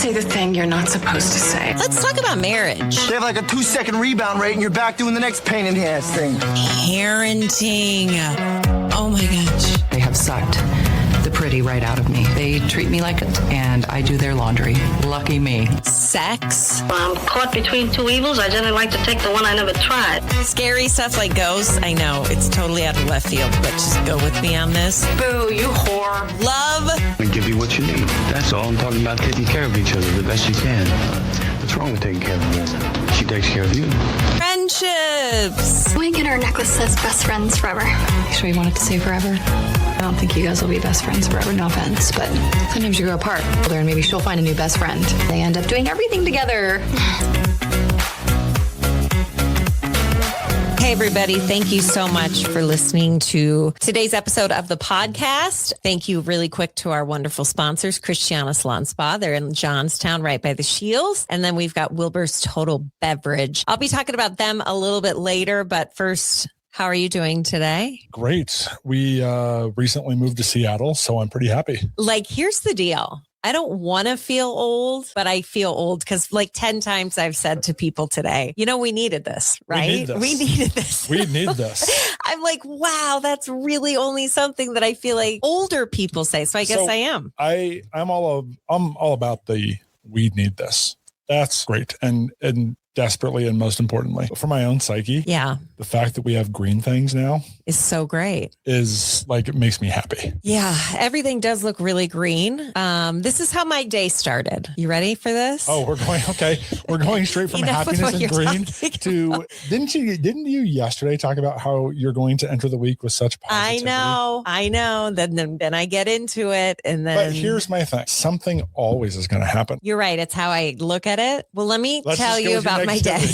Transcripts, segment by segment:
say the thing you're not supposed to say. Let's talk about marriage. They have like a 2-second rebound rate and you're back doing the next pain in the ass thing. Parenting. Oh my gosh. They have sucked the pretty right out of me. They treat me like it, and I do their laundry. Lucky me. Sex. I'm caught between two evils. I generally like to take the one I never tried. Scary stuff like ghosts. I know it's totally out of left field, but just go with me on this. Boo, you whore. Love. I give you what you need. That's all. I'm talking about taking care of each other the best you can. What's wrong with taking care of a woman? She takes care of you. Friendships. Wink and her necklace says best friends forever. You sure you wanted to say forever? I don't think you guys will be best friends forever, no offense, but sometimes you grow apart. And maybe she'll find a new best friend. They end up doing everything together. Hey, everybody. Thank you so much for listening to today's episode of the podcast. Thank you really quick to our wonderful sponsors, Christiana Salon Spa. They're in Johnstown, right by the Shields. And then we've got Wilbur's Total Beverage. I'll be talking about them a little bit later, but first, how are you doing today? Great. We recently moved to Seattle, so I'm pretty happy. Like, here's the deal. I don't want to feel old, but I feel old because like 10 times I've said to people today, we needed this, right? We needed this. We need this. I'm like, wow, that's really only something that I feel like older people say. So I guess I am. I'm all about the we need this. That's great. And desperately and most importantly, for my own psyche. Yeah. The fact that we have green things now is so great. Is like, it makes me happy. Yeah. Everything does look really green. This is how my day started. You ready for this? Oh, we're going straight from happiness and green to, didn't you yesterday talk about how you're going to enter the week with such positivity? I know. Then I get into it and then. But here's my thing. Something always is going to happen. You're right. It's how I look at it. Well, let me tell you about my day.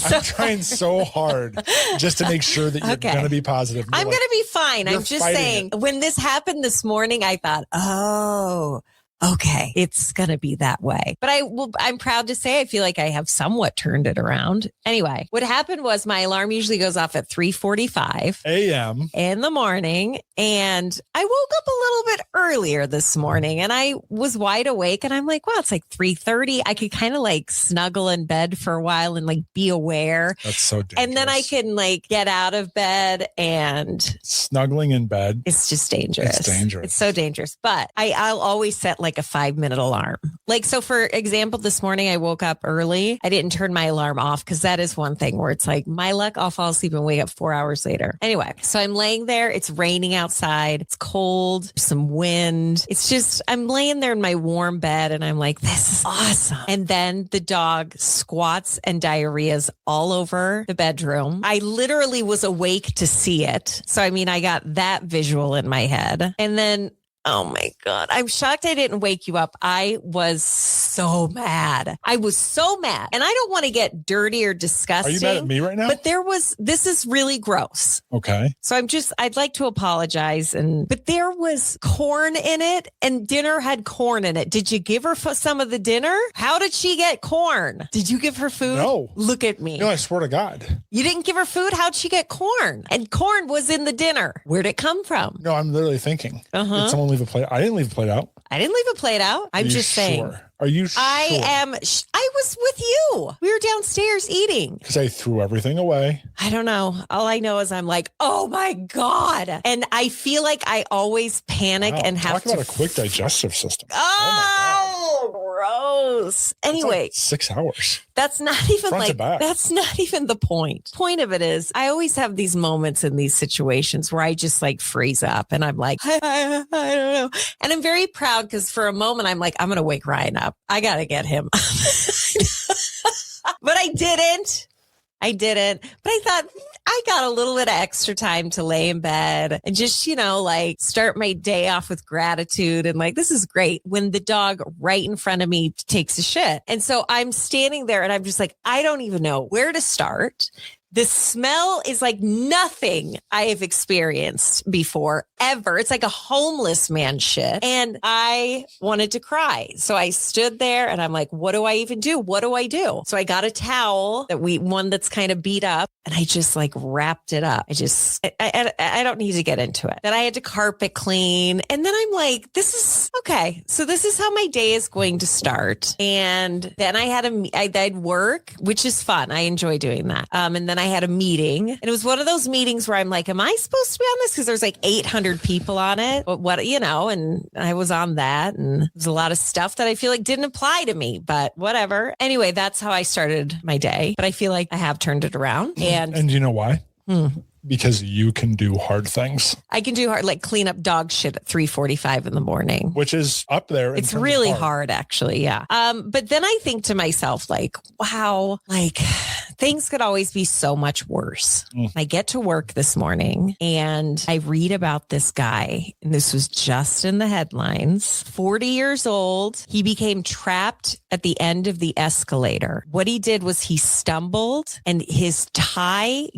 I'm trying so hard just to make sure that you're going to be positive. I'm going to be fine. I'm just saying, when this happened this morning, I thought, oh, okay, it's going to be that way. But I'm proud to say I feel like I have somewhat turned it around. Anyway, what happened was my alarm usually goes off at 3:45 a.m. in the morning. And I woke up a little bit earlier this morning and I was wide awake and I'm like, wow, it's like 3:30. I could kind of like snuggle in bed for a while and like be aware. That's so dangerous. And then I can like get out of bed and snuggling in bed. It's just dangerous. It's dangerous. It's so dangerous. But I'll always set like a 5-minute alarm. Like, so for example, this morning I woke up early. I didn't turn my alarm off because that is one thing where it's like my luck, I'll fall asleep and wake up 4 hours later. Anyway, so I'm laying there. It's raining outside. It's cold, some wind. It's just, I'm laying there in my warm bed and I'm like, this is awesome. And then the dog squats and diarrheas all over the bedroom. I literally was awake to see it. So, I mean, I got that visual in my head. And then oh my God. I'm shocked I didn't wake you up. I was so mad. I was so mad. And I don't want to get dirty or disgusting. Are you mad at me right now? But this is really gross. Okay. So I'd like to apologize. But there was corn in it and dinner had corn in it. Did you give her some of the dinner? How did she get corn? Did you give her food? No. Look at me. No, I swear to God. You didn't give her food? How'd she get corn? And corn was in the dinner. Where'd it come from? No, I'm literally thinking. Uh-huh. Did someone leave a plate? I didn't leave a plate out. I didn't leave a plate out. I'm just saying. Are you sure? I was with you. We were downstairs eating. Because I threw everything away. I don't know. All I know is I'm like, oh my God. And I feel like I always panic and have to. Talk about a quick digestive system. Oh gross. Anyway. Like 6 hours. That's not even that's not even the point. Point of it is I always have these moments in these situations where I just like freeze up and I'm like, I don't know. And I'm very proud because for a moment I'm like, I'm going to wake Ryan up. I got to get him. But I didn't. But I thought I got a little bit of extra time to lay in bed and just, like start my day off with gratitude. And like, this is great when the dog right in front of me takes a shit. And so I'm standing there and I'm just like, I don't even know where to start. The smell is like nothing I have experienced before, ever. It's like a homeless man shit. And I wanted to cry. So I stood there and I'm like, what do I even do? What do I do? So I got a towel one that's kind of beat up, and I just like wrapped it up. I don't need to get into it. Then I had to carpet clean. And then I'm like, this is okay. So this is how my day is going to start. And then I'd work, which is fun. I enjoy doing that. And then I had a meeting, and it was one of those meetings where I'm like, am I supposed to be on this? Because there's like 800 people on it, but and I was on that, and there's a lot of stuff that I feel like didn't apply to me, but whatever. Anyway, that's how I started my day, but I feel like I have turned it around. And you know why? Because you can do hard things. I can do hard, like clean up dog shit at 3:45 in the morning, which is up there. It's really hard, actually. Yeah. But then I think to myself, like, wow, like things could always be so much worse. I get to work this morning and I read about this guy, and this was just in the headlines. 40 years old. He became trapped at the end of the escalator. What he did was he stumbled, and his tie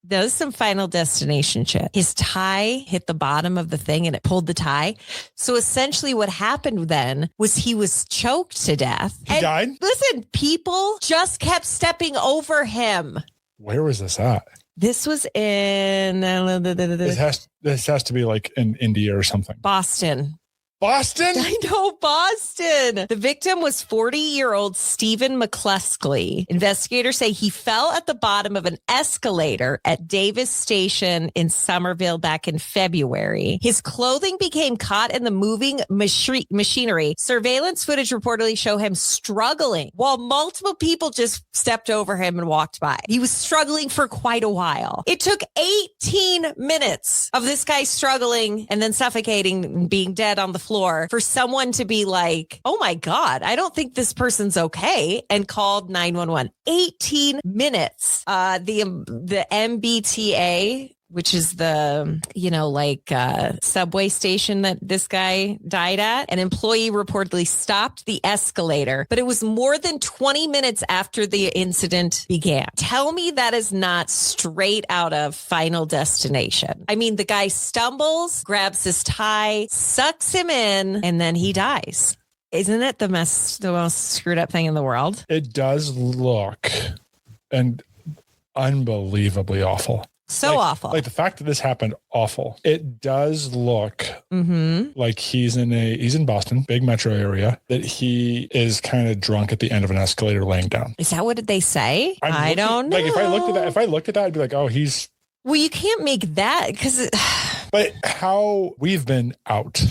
does some Final Destination shit. His tie hit the bottom of the thing and it pulled the tie. So essentially what happened then was he was choked to death. He died? Listen, people just kept stepping over him. Where was this at? This was in... This has to be like in India or something. Boston. Boston? I know, Boston. The victim was 40-year-old Stephen McCluskey. Investigators say he fell at the bottom of an escalator at Davis Station in Somerville back in February. His clothing became caught in the moving machinery. Surveillance footage reportedly show him struggling while multiple people just stepped over him and walked by. He was struggling for quite a while. It took 18 minutes of this guy struggling and then suffocating and being dead on the floor for someone to be like, oh my God, I don't think this person's okay, and called 911. 18 minutes. The MBTA, which is the, subway station that this guy died at, an employee reportedly stopped the escalator, but it was more than 20 minutes after the incident began. Tell me that is not straight out of Final Destination. I mean, the guy stumbles, grabs his tie, sucks him in, and then he dies. Isn't it the most screwed up thing in the world? It does look unbelievably awful. So awful. Like the fact that this happened, awful. It does look like he's in Boston, big metro area, that he is kind of drunk at the end of an escalator laying down. Is that what they say? I don't know. Like if I looked at that, I'd be like, oh, he's... Well, you can't make that because... But how we've been out.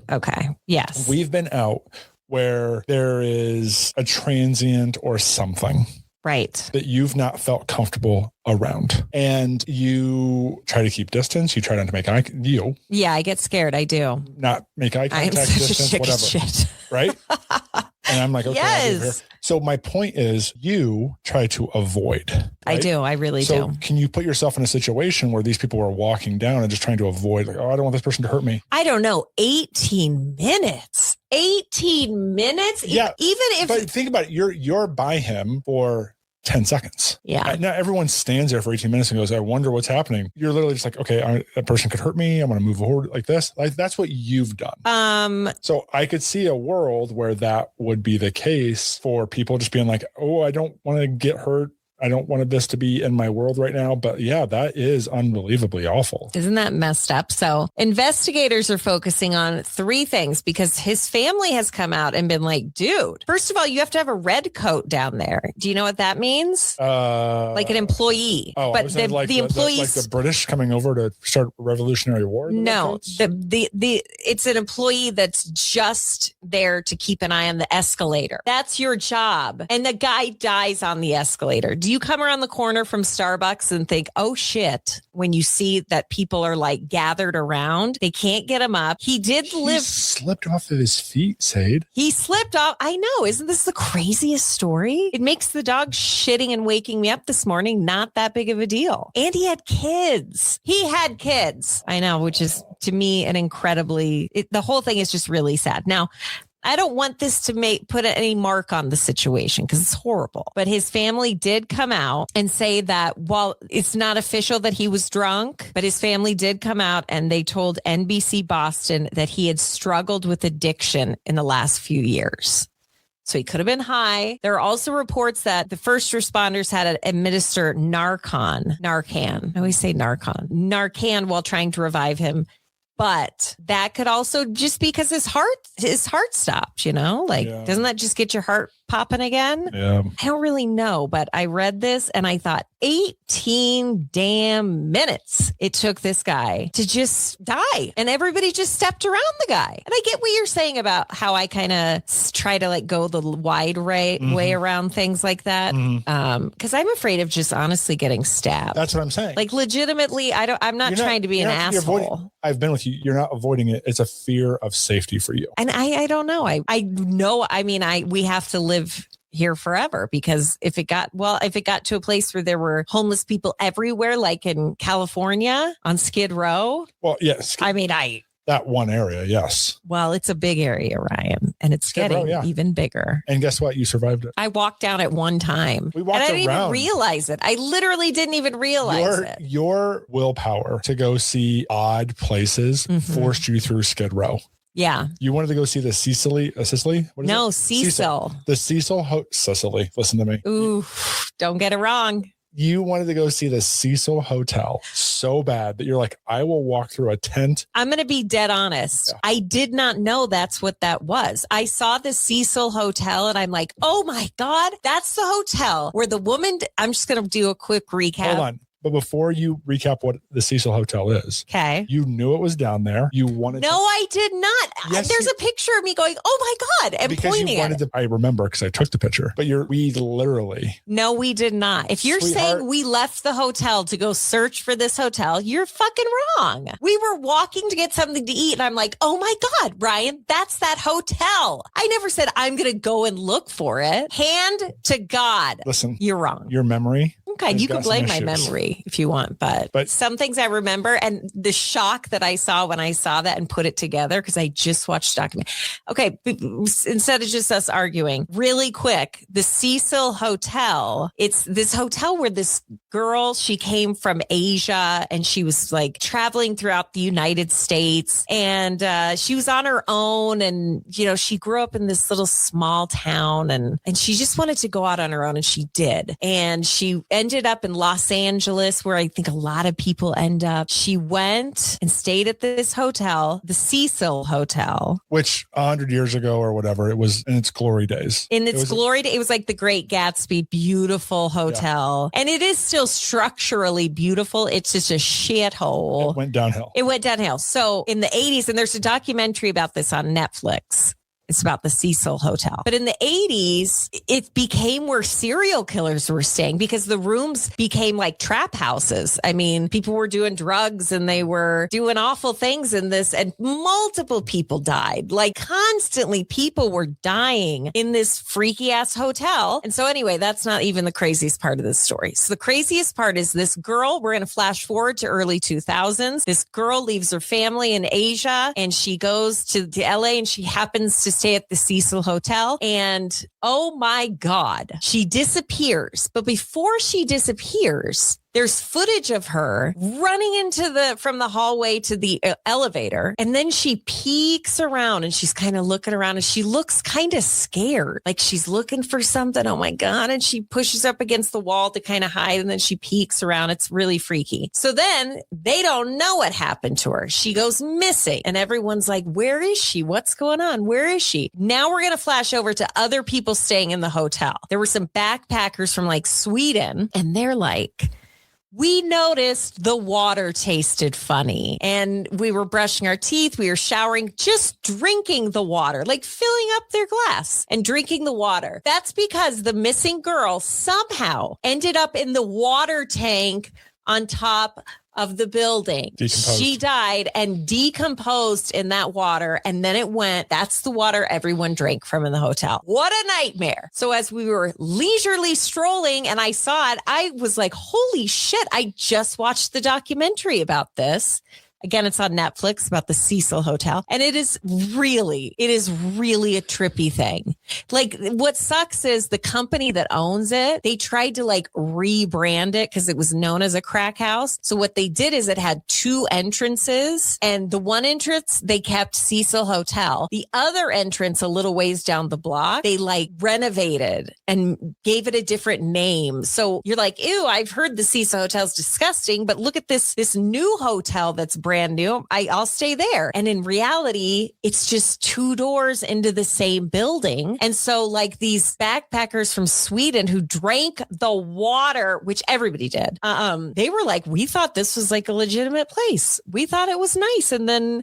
Okay. Yes. We've been out where there is a transient or something. Right. That you've not felt comfortable around. And you try to keep distance. You try not to make Yeah, I get scared. I do. Not make eye contact, I'm such distance, a chicken whatever. shit. Right? And I'm like, okay. Yes. So my point is you try to avoid. Right? I do. I really so do. Can you put yourself in a situation where these people were walking down and just trying to avoid, like, oh, I don't want this person to hurt me? I don't know. 18 minutes. 18 minutes? Yeah. Even if... But think about it. You're by him for 10 seconds. Yeah. Now everyone stands there for 18 minutes and goes, I wonder what's happening. You're literally just like, okay, that person could hurt me. I'm going to move forward like this. Like that's what you've done. So I could see a world where that would be the case for people just being like, oh, I don't want to get hurt. I don't want this to be in my world right now. But yeah, that is unbelievably awful. Isn't that messed up? So investigators are focusing on three things because his family has come out and been like, dude, first of all, you have to have a red coat down there. Do you know what that means? Like an employee. Oh, but the employees, like the British coming over to start a Revolutionary War? No, it's an employee that's just there to keep an eye on the escalator. That's your job. And the guy dies on the escalator. Do you come around the corner from Starbucks and think, oh shit, when you see that people are like gathered around, they can't get him up. He slipped off of his feet, Sade. He slipped off. I know. Isn't this the craziest story? It makes the dog shitting and waking me up this morning not that big of a deal. And he had kids. I know, which is to me an incredibly, the whole thing is just really sad. Now, I don't want this to put any mark on the situation because it's horrible. But his family did come out and say that while it's not official that he was drunk, but his family did come out and they told NBC Boston that he had struggled with addiction in the last few years. So he could have been high. There are also reports that the first responders had to administer Narcan. I always say Narcan while trying to revive him. But that could also just because his heart stopped, doesn't that just get your heart popping again? Yeah. I don't really know, but I read this and I thought 18 damn minutes it took this guy to just die. And everybody just stepped around the guy. And I get what you're saying about how I kind of try to go the wide way around things like that. Because I'm afraid of just honestly getting stabbed. That's what I'm saying. Legitimately, I'm not trying to be an asshole. I've been with you. You're not avoiding it. It's a fear of safety for you. And I don't know. I know. I mean, we have to live here forever because if it got to a place where there were homeless people everywhere, like in California on Skid Row. Well, yes. That one area. Yes. Well, it's a big area, Ryan, and it's Skid getting Row, even bigger. And guess what? You survived it. I walked down it one time. We walked and I didn't around. even realize it. I literally didn't even realize it. Your willpower to go see odd places forced you through Skid Row. Yeah. You wanted to go see the Cecil. What is it? Cecil. The Cecil Cecily. Listen to me. Ooh, don't get it wrong. You wanted to go see the Cecil Hotel so bad that you're like, I will walk through a tent. I'm going to be dead honest. Yeah. I did not know that's what that was. I saw the Cecil Hotel and I'm like, oh my God, that's the hotel where the woman, I'm just going to do a quick recap. Hold on. But before you recap what the Cecil Hotel is, okay, you knew it was down there. You wanted No, I did not. Yes, There's a picture of me going, oh my God, and because pointing you wanted at it. I remember because I took the picture. But we literally. No, we did not. If you're saying we left the hotel to go search for this hotel, you're fucking wrong. We were walking to get something to eat, and I'm like, oh my God, Ryan, that's that hotel. I never said I'm going to go and look for it. Hand to God. Listen, you're wrong. Your memory. Okay, you can blame my memory if you want, but some things I remember and the shock that I saw when I saw that and put it together because I just watched the document. Okay, instead of just us arguing, really quick, the Cecil Hotel, it's this hotel where this girl, she came from Asia and she was traveling throughout the United States and she was on her own and, she grew up in this little small town and she just wanted to go out on her own and she did. And she ended up in Los Angeles where I think a lot of people end up. She went and stayed at this hotel, the Cecil Hotel. Which 100 years ago or whatever, it was in its glory days. It was like the Great Gatsby, beautiful hotel. Yeah. And it is still structurally beautiful. It's just a shithole. It went downhill. So in the 80s, and there's a documentary about this on Netflix. It's about the Cecil Hotel. But in the 80s, it became where serial killers were staying because the rooms became like trap houses. I mean, people were doing drugs and they were doing awful things in this and multiple people died. Constantly people were dying in this freaky ass hotel. And so anyway, that's not even the craziest part of this story. So the craziest part is this girl, we're going to flash forward to early 2000s. This girl leaves her family in Asia and she goes to LA and she happens to stay at the Cecil Hotel. And oh my God, she disappears. But before she disappears, there's footage of her running from the hallway to the elevator. And then she peeks around and she's kind of looking around and she looks kind of scared. Like she's looking for something. Oh my God. And she pushes up against the wall to kind of hide. And then she peeks around. It's really freaky. So then they don't know what happened to her. She goes missing and everyone's like, where is she? What's going on? Where is she? Now we're going to flash over to other people staying in the hotel. There were some backpackers from Sweden and they're like, we noticed the water tasted funny and we were brushing our teeth. We were showering, just drinking the water, filling up their glass and drinking the water. That's because the missing girl somehow ended up in the water tank on top of the building. She died and decomposed in that water. And then that's the water everyone drank from in the hotel. What a nightmare. So as we were leisurely strolling and I saw it, I was like, holy shit, I just watched the documentary about this. Again, it's on Netflix about the Cecil Hotel. And it is really a trippy thing. Like what sucks is the company that owns it, they tried to like rebrand it because it was known as a crack house. So what they did is it had two entrances, and the one entrance, they kept Cecil Hotel. The other entrance a little ways down the block, they like renovated and gave it a different name. So you're like, ew, I've heard the Cecil Hotel's disgusting, but look at this new hotel that's brand new. I'll stay there. And in reality, it's just two doors into the same building. And so like these backpackers from Sweden who drank the water, which everybody did, they were like, we thought this was like a legitimate place. We thought it was nice. And then,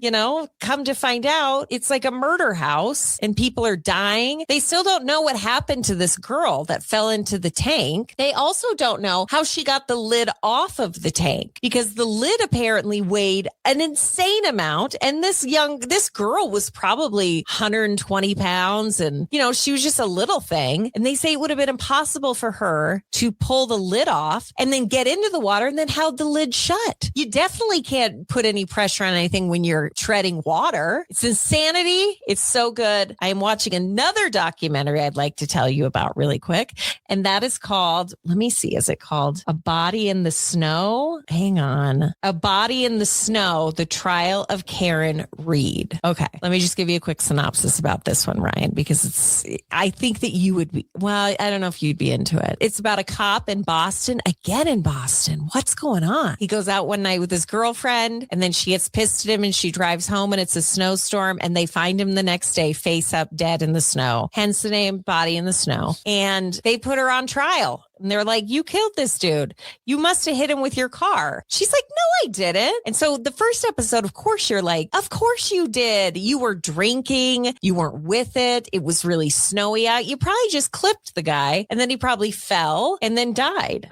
come to find out it's like a murder house and people are dying. They still don't know what happened to this girl that fell into the tank. They also don't know how she got the lid off of the tank because the lid apparently weighed an insane amount. And this girl was probably 120 pounds and, she was just a little thing. And they say it would have been impossible for her to pull the lid off and then get into the water and then held the lid shut. You definitely can't put any pressure on anything when you're treading water. It's insanity. It's so good. I am watching another documentary I'd like to tell you about really quick. And that is called, let me see, is it called A Body in the Snow? Hang on. A Body in the Snow, The Trial of Karen Reed. Okay. Let me just give you a quick synopsis about this one, Ryan, because I think that you would be, well, I don't know if you'd be into it. It's about a cop in Boston, again in Boston. What's going on? He goes out one night with his girlfriend and then she gets pissed at him and she drives home and it's a snowstorm and they find him the next day face up dead in the snow. Hence the name Body in the Snow. And they put her on trial. And they're like, you killed this dude. You must have hit him with your car. She's like, no, I didn't. And so the first episode, of course, you're like, of course you did. You were drinking. You weren't with it. It was really snowy out. You probably just clipped the guy and then he probably fell and then died.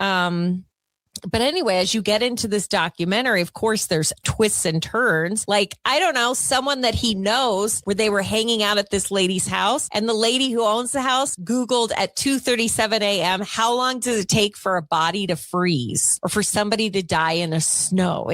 But anyway, as you get into this documentary, of course, there's twists and turns. Like, I don't know, someone that he knows where they were hanging out at this lady's house and the lady who owns the house Googled at 2:37 a.m. how long does it take for a body to freeze or for somebody to die in the snow?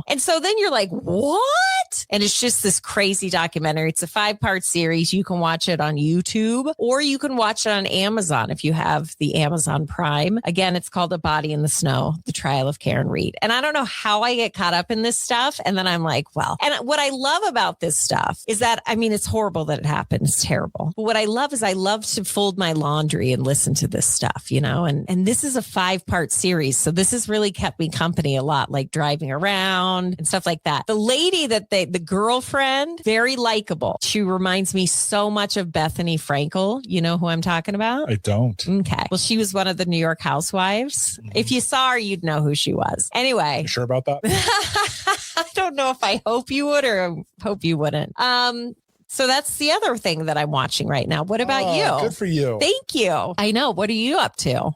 And so then you're like, what? And it's just this crazy documentary. It's a 5-part series. You can watch it on YouTube or you can watch it on Amazon if you have the Amazon Prime. Again, it's called A Body in the Snow, The Trial of Karen Reed. And I don't know how I get caught up in this stuff. And then I'm like, well, and what I love about this stuff is that, I mean, it's horrible that it happened. It's terrible. But what I love is I love to fold my laundry and listen to this stuff, and this is a 5-part series. So this has really kept me company a lot, like driving around and stuff like that. The lady the girlfriend, very likable. She reminds me so much of Bethany Frankel. You know who I'm talking about? I don't. Okay. Well, she was one of the New York housewives. Mm-hmm. If you saw her, you'd know who she was. Anyway. You sure about that? I don't know if I hope you would or hope you wouldn't. So that's the other thing that I'm watching right now. What about you? Good for you. Thank you. I know. What are you up to?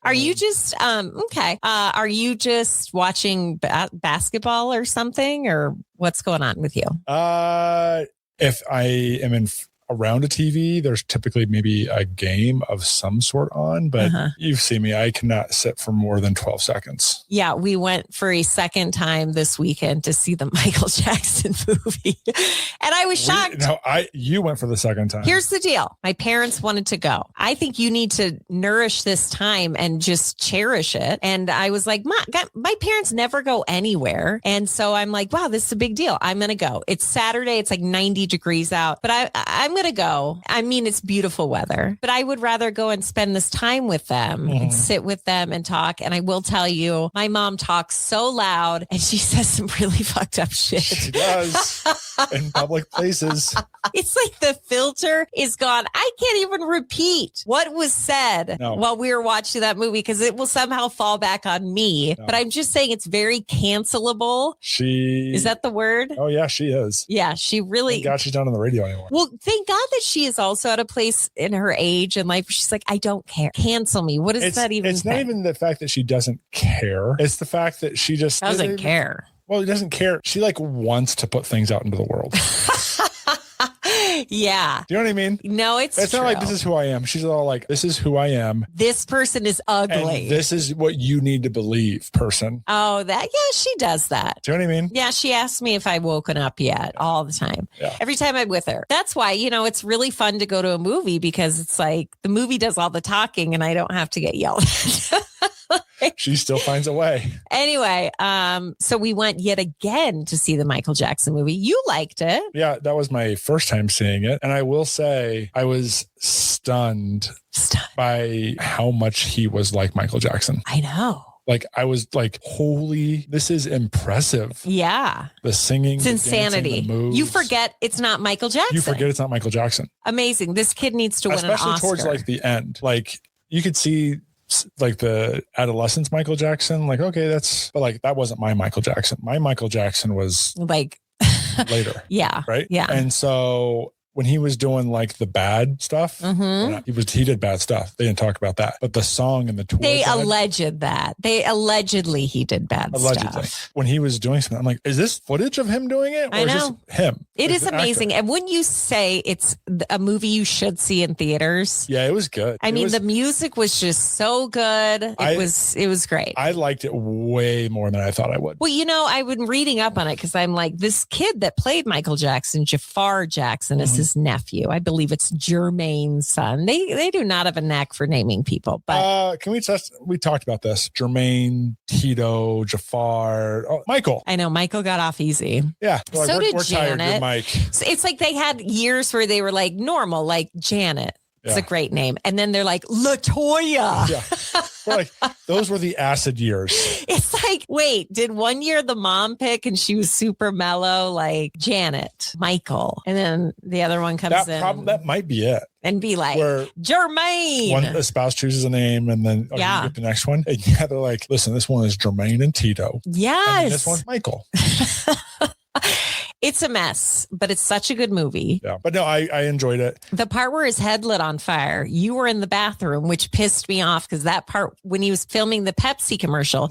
Are you just okay? Are you just watching basketball or something, or what's going on with you? If I am around a TV, there's typically maybe a game of some sort on, but you've seen me. I cannot sit for more than 12 seconds. Yeah, we went for a second time this weekend to see the Michael Jackson movie. And I was shocked. You went for the second time. Here's the deal. My parents wanted to go. I think you need to nourish this time and just cherish it. And I was like, my parents never go anywhere. And so I'm like, wow, this is a big deal. I'm going to go. It's Saturday. It's like 90 degrees out, but I'm going to go. I mean, it's beautiful weather, but I would rather go and spend this time with them and sit with them and talk. And I will tell you, my mom talks so loud and she says some really fucked up shit. She does in public places. It's like the filter is gone. I can't even repeat what was said while we were watching that movie because it will somehow fall back on me. No. But I'm just saying it's very cancelable. Is that the word? Oh, yeah, she is. Yeah, she really. Thank God she's not on the radio anymore. Well, thank God that she is also at a place in her age and life where she's like, I don't care. Cancel me. What does that even It's not even the fact that she doesn't care. It's the fact that she just doesn't care. Well, he doesn't care. She wants to put things out into the world. Yeah. Do you know what I mean? No, it's not true. like, this is who I am. She's all like, this is who I am. This person is ugly. And this is what you need to believe, person. Oh, she does that. Do you know what I mean? Yeah, she asks me if I've woken up yet all the time. Yeah. Every time I'm with her. That's why, it's really fun to go to a movie because it's like the movie does all the talking and I don't have to get yelled at. She still finds a way. Anyway, so we went yet again to see the Michael Jackson movie. You liked it. Yeah, that was my first time seeing it. And I will say I was stunned by how much he was like Michael Jackson. I know. Like, I was like, holy, this is impressive. Yeah. The singing, it's the insanity. dancing, the moves. You forget it's not Michael Jackson. You forget it's not Michael Jackson. Amazing. This kid needs to win an Oscar. Especially towards like the end. Like, you could see like the adolescence Michael Jackson. Like, okay, but like, that wasn't my Michael Jackson. My Michael Jackson was like later. Yeah. Right. Yeah. And so when he was doing like the bad stuff, he did bad stuff. They didn't talk about that. But the song and the tour. They alleged that. Allegedly he did bad stuff. When he was doing something, I'm like, is this footage of him doing it? Or I know. Is this him? It is amazing. And wouldn't you say it's a movie you should see in theaters? Yeah, it was good. I mean, the music was just so good. It was great. I liked it way more than I thought I would. Well, I've been reading up on it because I'm like, this kid that played Michael Jackson, Jafar Jackson, is his nephew. I believe it's Jermaine's son. They do not have a knack for naming people. But can we test? We talked about this. Jermaine, Tito, Jafar, Michael. I know Michael got off easy. Yeah. So did we're tired, Janet. good Mike. So it's like they had years where they were like normal, like Janet. It's a great name. And then they're like, LaToya. Yeah. We're like, those were the acid years. It's like, wait, did one year the mom pick and she was super mellow, like Janet, Michael. And then the other one comes in. That might be it. And be like, where Jermaine. the spouse chooses a name and then you get the next one. And they're like, listen, this one is Jermaine and Tito. Yes. And this one's Michael. It's a mess, but it's such a good movie. Yeah, but no, I enjoyed it. The part where his head lit on fire, you were in the bathroom, which pissed me off because that part when he was filming the Pepsi commercial,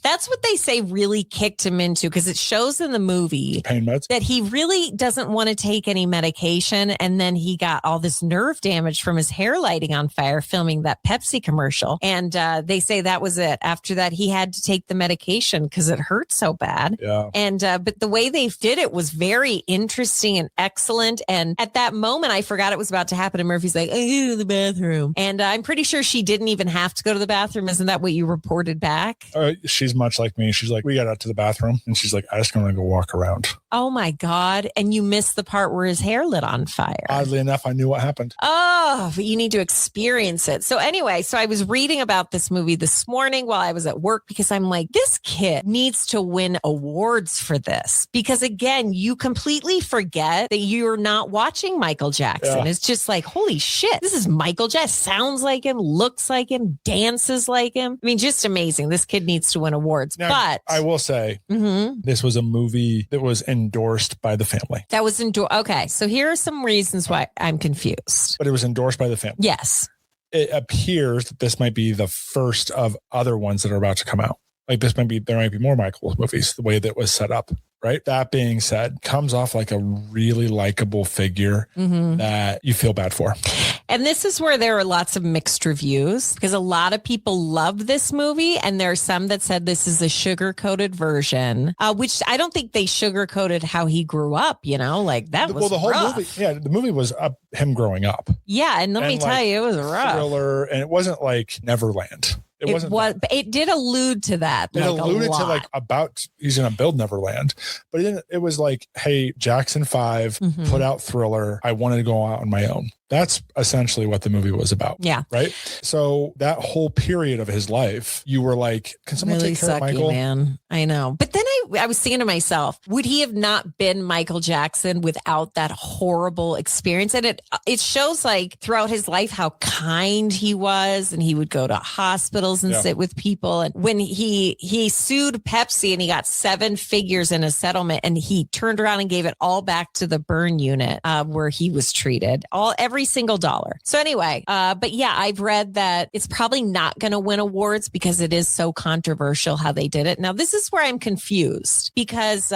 that's what they say really kicked him into because it shows in the movie pain meds that he really doesn't want to take any medication. And then he got all this nerve damage from his hair lighting on fire filming that Pepsi commercial. And they say that was it. After that, he had to take the medication because it hurt so bad. Yeah. And but the way they did it was very interesting and excellent. And at that moment, I forgot it was about to happen. And Murphy's like, I go to the bathroom. And I'm pretty sure she didn't even have to go to the bathroom. Isn't that what you reported back? She's much like me. She's like, we got out to the bathroom. And she's like, I just want to go walk around. Oh my God. And you missed the part where his hair lit on fire. Oddly enough, I knew what happened. Oh, but you need to experience it. So anyway, I was reading about this movie this morning while I was at work because I'm like, this kid needs to win awards for this. Because again, you completely forget that you're not watching Michael Jackson. Yeah. It's just like, holy shit, this is Michael Jackson. Sounds like him, looks like him, dances like him. I mean, just amazing. This kid needs to win awards. Now, but I will say this was a movie that was endorsed by the family. That was endorsed. Okay. So here are some reasons why I'm confused. But it was endorsed by the family. Yes. It appears that this might be the first of other ones that are about to come out. Like there might be more Michael movies, the way that was set up. Right. That being said, comes off like a really likable figure that you feel bad for. And this is where there are lots of mixed reviews because a lot of people love this movie. And there are some that said this is a sugar-coated version, which I don't think they sugar-coated how he grew up, like that was the whole rough. movie. Yeah. The movie was him growing up. Yeah. And let me tell you, it was rough. Thriller, and it wasn't like Neverland. It did allude to that. It alluded to he's going to build Neverland, but it was like, hey, Jackson 5 put out Thriller. I wanted to go out on my own. That's essentially what the movie was about. Yeah. Right. So that whole period of his life, you were like, can someone really take care of Michael? Man. I know. But then I was thinking to myself, would he have not been Michael Jackson without that horrible experience? And it shows like throughout his life how kind he was, and he would go to hospitals and sit with people. And when he sued Pepsi and he got 7 figures in a settlement, and he turned around and gave it all back to the burn unit where he was treated. every single dollar. So anyway, but yeah, I've read that it's probably not going to win awards because it is so controversial how they did it. Now, this is where I'm confused because,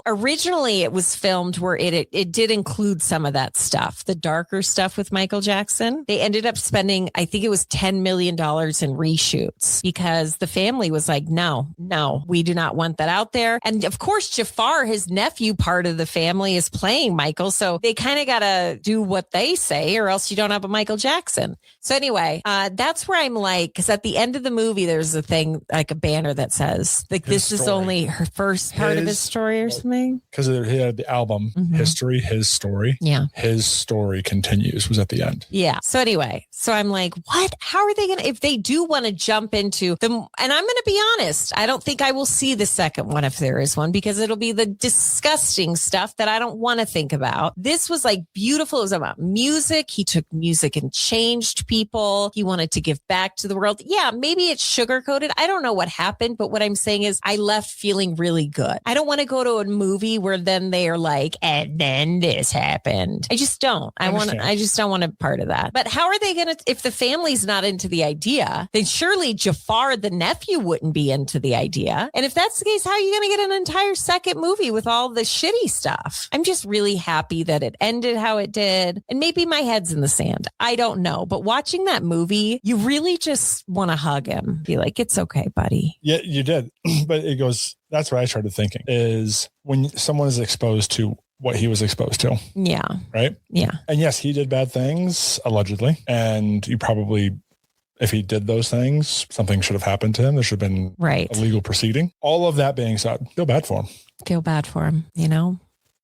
originally it was filmed where it did include some of that stuff, the darker stuff with Michael Jackson. They ended up spending, I think it was $10 million in reshoots because the family was like, no, we do not want that out there. And of course, Jafar, his nephew, part of the family is playing Michael. So they kind of got to do what they say or else you don't have a Michael Jackson. So anyway, that's where I'm like, because at the end of the movie, there's a thing like a banner that says like, this is only her first part of his story or something. Because he had the album History, His Story. Yeah. His story continues was at the end. Yeah. So anyway, so I'm like, what? How are they going to, if they do want to jump into them? And I'm going to be honest, I don't think I will see the second one if there is one because it'll be the disgusting stuff that I don't want to think about. This was like beautiful. It was about music. He took music and changed people. He wanted to give back to the world. Yeah, maybe it's sugar coated. I don't know what happened, but what I'm saying is I left feeling really good. I don't want to go to a movie where then they are like, and then this happened. I just don't. I just don't want a part of that. But how are they going to, if the family's not into the idea, then surely Jafar, the nephew, wouldn't be into the idea. And if that's the case, how are you going to get an entire second movie with all the shitty stuff? I'm just really happy that it ended how it did. And maybe my head's in the sand. I don't know. But watching that movie, you really just want to hug him. Be like, it's okay, buddy. Yeah, you did. But it goes, that's what I started thinking is when someone is exposed to what he was exposed to. Yeah. Right? Yeah. And yes, he did bad things, allegedly. And you probably, if he did those things, something should have happened to him. There should have been a legal proceeding. All of that being said, feel bad for him. Feel bad for him,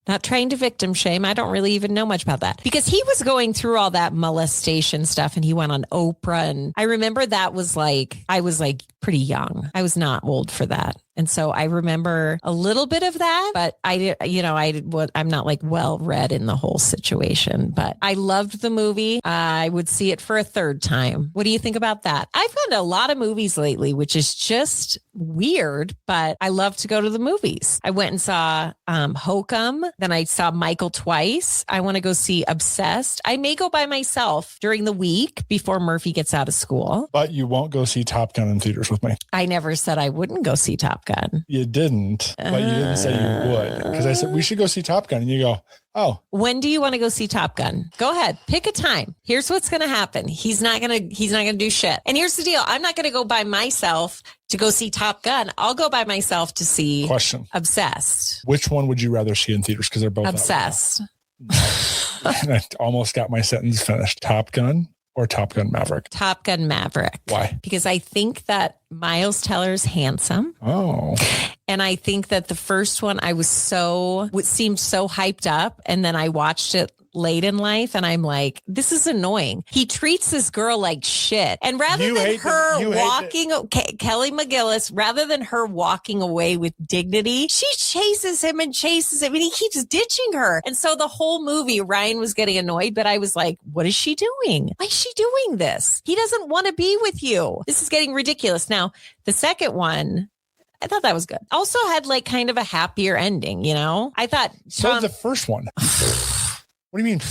Not trying to victim shame. I don't really even know much about that because he was going through all that molestation stuff and he went on Oprah. And I remember that was like, I was like pretty young. I was not old for that. And so I remember a little bit of that, but I'm not like well read in the whole situation, but I loved the movie. I would see it for a third time. What do you think about that? I've gone to a lot of movies lately, which is just weird, but I love to go to the movies. I went and saw Hokum. Then I saw Michael twice. I want to go see Obsessed. I may go by myself during the week before Murphy gets out of school. But you won't go see Top Gun in theaters with me. I never said I wouldn't go see Top Gun. You didn't, but you didn't say you would. Because I said, we should go see Top Gun. And you go, oh. When do you want to go see Top Gun? Go ahead. Pick a time. Here's what's going to happen. He's not going to do shit. And here's the deal. I'm not going to go by myself to go see Top Gun. I'll go by myself to see Obsessed. Which one would you rather see in theaters? Because they're both Obsessed. I almost got my sentence finished. Top Gun or Top Gun Maverick? Top Gun Maverick. Why? Because I think that Miles Teller's handsome. Oh. And I think that the first one seemed so hyped up. And then I watched it late in life and I'm like, this is annoying. He treats this girl like shit. And rather than her walking, Kelly McGillis, rather than her walking away with dignity, she chases him and he keeps ditching her. And so the whole movie, Ryan was getting annoyed, but I was like, what is she doing? Why is she doing this? He doesn't want to be with you. This is getting ridiculous. Now, the second one, I thought that was good. Also had like kind of a happier ending, I thought. So the first one. What do you mean?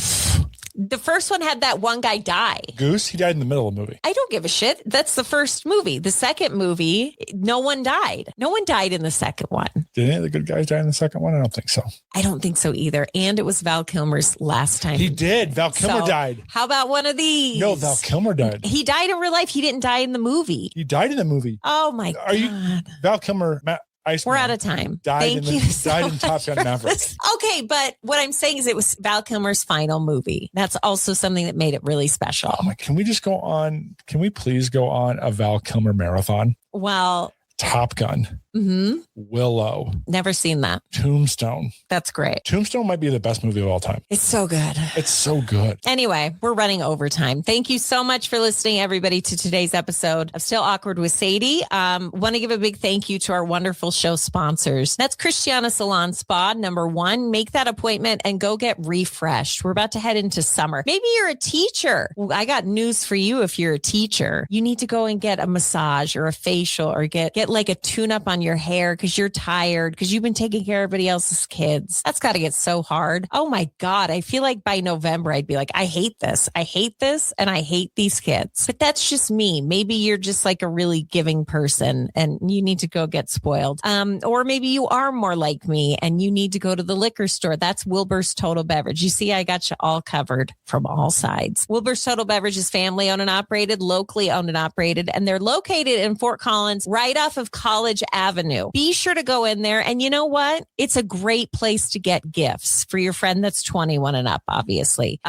The first one had that one guy die. Goose? He died in the middle of the movie. I don't give a shit. That's the first movie. The second movie, no one died. No one died in the second one. Did any of the good guys die in the second one? I don't think so. I don't think so either. And it was Val Kilmer's last time. He did. Val Kilmer died. How about one of these? No, Val Kilmer died. He died in real life. He didn't die in the movie. He died in the movie. Oh my God. Val Kilmer, Iceman. We're out of time. Died in Top Gun Maverick. Okay, but what I'm saying is it was Val Kilmer's final movie. That's also something that made it really special. Oh my, can we please go on a Val Kilmer marathon? Well, Top Gun. Mm-hmm. Willow. Never seen that. Tombstone. That's great. Tombstone might be the best movie of all time. It's so good. It's so good. Anyway, we're running overtime. Thank you so much for listening, everybody, to today's episode of Still Awkward with Sadie. Want to give a big thank you to our wonderful show sponsors. That's Christiana Salon Spa, number one. Make that appointment and go get refreshed. We're about to head into summer. Maybe you're a teacher. Well, I got news for you. If you're a teacher, you need to go and get a massage or a facial or get get like a tune up on your hair because you're tired because you've been taking care of everybody else's kids. That's got to get so hard. Oh my God. I feel like by November, I'd be like, I hate this. I hate this. And I hate these kids. But that's just me. Maybe you're just like a really giving person and you need to go get spoiled. Or maybe you are more like me and you need to go to the liquor store. That's Wilbur's Total Beverage. You see, I got you all covered from all sides. Wilbur's Total Beverage is family owned and operated, locally owned and operated, and they're located in Fort Collins, right off of College Avenue. Be sure to go in there. And you know what? It's a great place to get gifts for your friend that's 21 and up, obviously,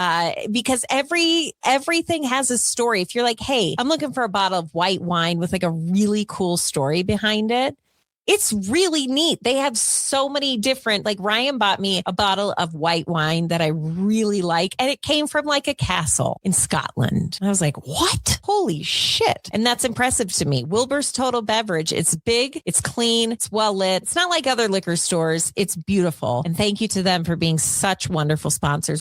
because everything has a story. If you're like, hey, I'm looking for a bottle of white wine with like a really cool story behind it, it's really neat. They have so many different, like Ryan bought me a bottle of white wine that I really like. And it came from like a castle in Scotland. And I was like, what? Holy shit. And that's impressive to me. Wilbur's Total Beverage. It's big. It's clean. It's well lit. It's not like other liquor stores. It's beautiful. And thank you to them for being such wonderful sponsors.